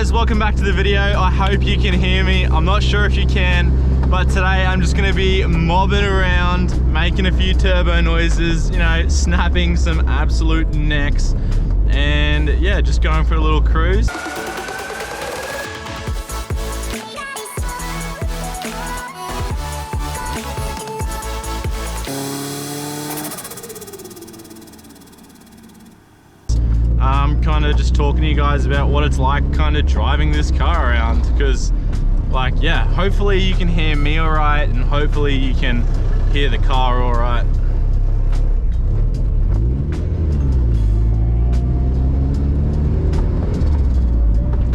guys, welcome back to the video. I hope you can hear me. I'm not sure if you can, but today I'm just gonna be mobbing around, making a few turbo noises, you know, snapping some absolute necks, and yeah, just going for a little cruise. I'm kind of just talking to you guys about what it's like kind of driving this car around, because like, yeah, hopefully you can hear me all right, and hopefully you can hear the car all right.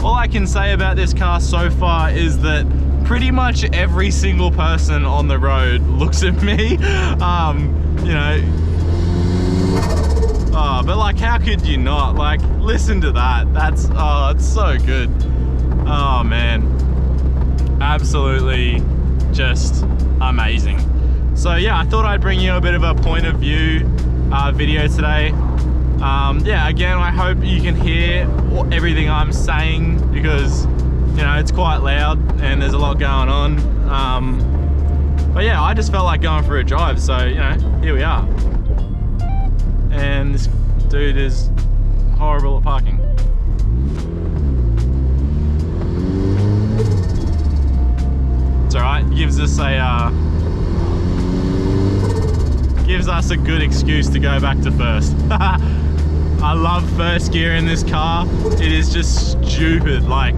All I can say about this car so far is that pretty much every single person on the road looks at me, you know. Oh, but like, how could you not? Like, listen to that. That's, oh, it's so good. Oh man, absolutely just amazing. So yeah, I thought I'd bring you a bit of a point of view video today. Yeah, again, I hope you can hear everything I'm saying, because, you know, it's quite loud and there's a lot going on. But yeah, I just felt like going for a drive, so, you know, here we are. And this dude is horrible at parking. It's alright, gives us a good excuse to go back to first. I love first gear in this car. It is just stupid. Like,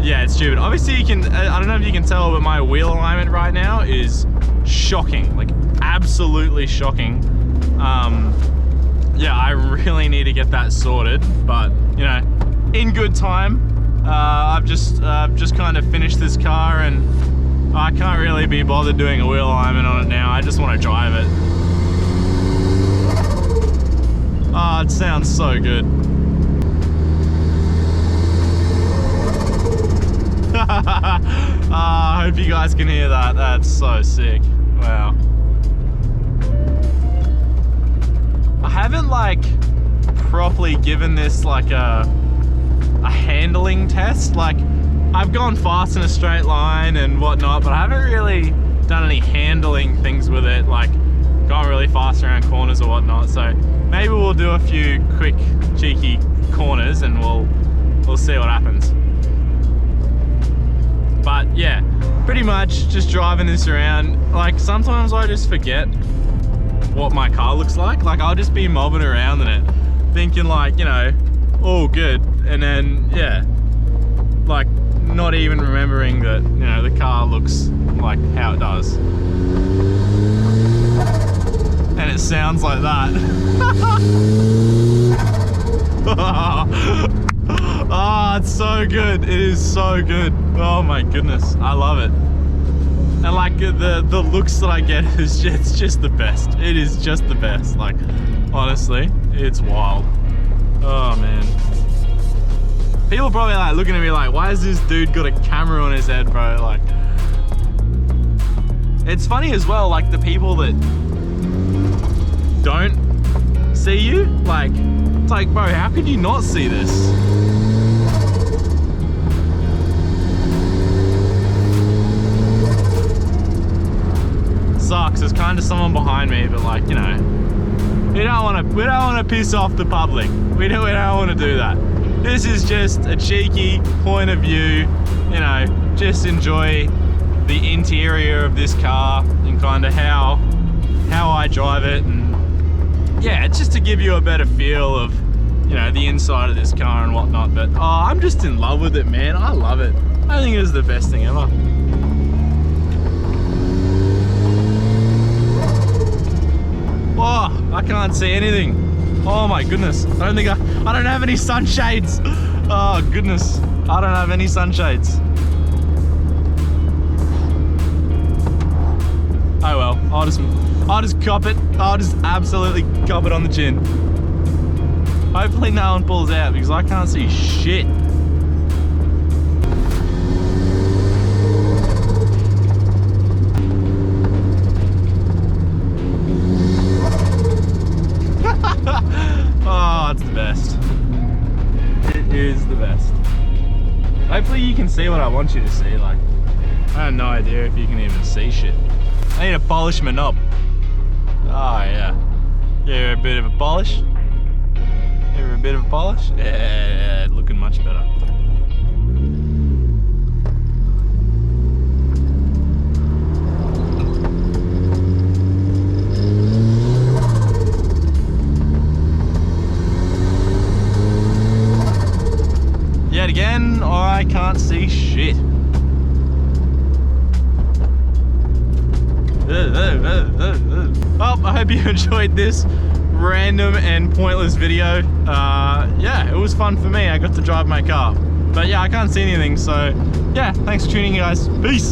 yeah, it's stupid. Obviously you can, I don't know if you can tell, but my wheel alignment right now is shocking, like absolutely shocking. Yeah, I really need to get that sorted, but you know, in good time. I've just kind of finished this car, and I can't really be bothered doing a wheel alignment on it now. I just want to drive it. Oh, it sounds so good. I hope you guys can hear that. That's so sick. Wow. I haven't like properly given this like a handling test. Like, I've gone fast in a straight line and whatnot, but I haven't really done any handling things with it, like gone really fast around corners or whatnot. So maybe we'll do a few quick cheeky corners and we'll see what happens. But yeah, pretty much just driving this around. Like, sometimes I just forget what my car looks like. Like, I'll just be mobbing around in it, thinking like, you know, all good, and then yeah, like not even remembering that, you know, the car looks like how it does, and it sounds like that. Oh, it's so good. It is so good. Oh my goodness, I love it. And like the looks that I get is just, it's just the best. It is just the best. Like, honestly, it's wild. Oh man. People probably like looking at me like, why has this dude got a camera on his head, bro? Like, it's funny as well, like the people that don't see you, like, it's like, bro, how could you not see this? Sucks. There's kind of someone behind me, but like, you know, we don't want to piss off the public. We don't want to do that. This is just a cheeky point of view, you know, just enjoy the interior of this car and kind of how I drive it, and yeah, it's just to give you a better feel of, you know, the inside of this car and whatnot. But oh, I'm just in love with it, man. I love it. I think it is the best thing ever. Oh, I can't see anything. Oh my goodness. I don't have any sunshades. Oh goodness. I don't have any sunshades. Oh well, I'll just cop it. I'll just absolutely cop it on the chin. Hopefully no one pulls out, because I can't see shit. Oh, it's the best. It is the best. want you to see. Like, I have no idea if you can even see shit. I need to polish my knob. Oh yeah. Give her a bit of a polish. Give her a bit of a polish. Yeah, looking much better. Yet again, I can't see shit. Well, I hope you enjoyed this random and pointless video. Yeah, it was fun for me. I got to drive my car. But yeah, I can't see anything, so yeah, thanks for tuning in, guys. Peace.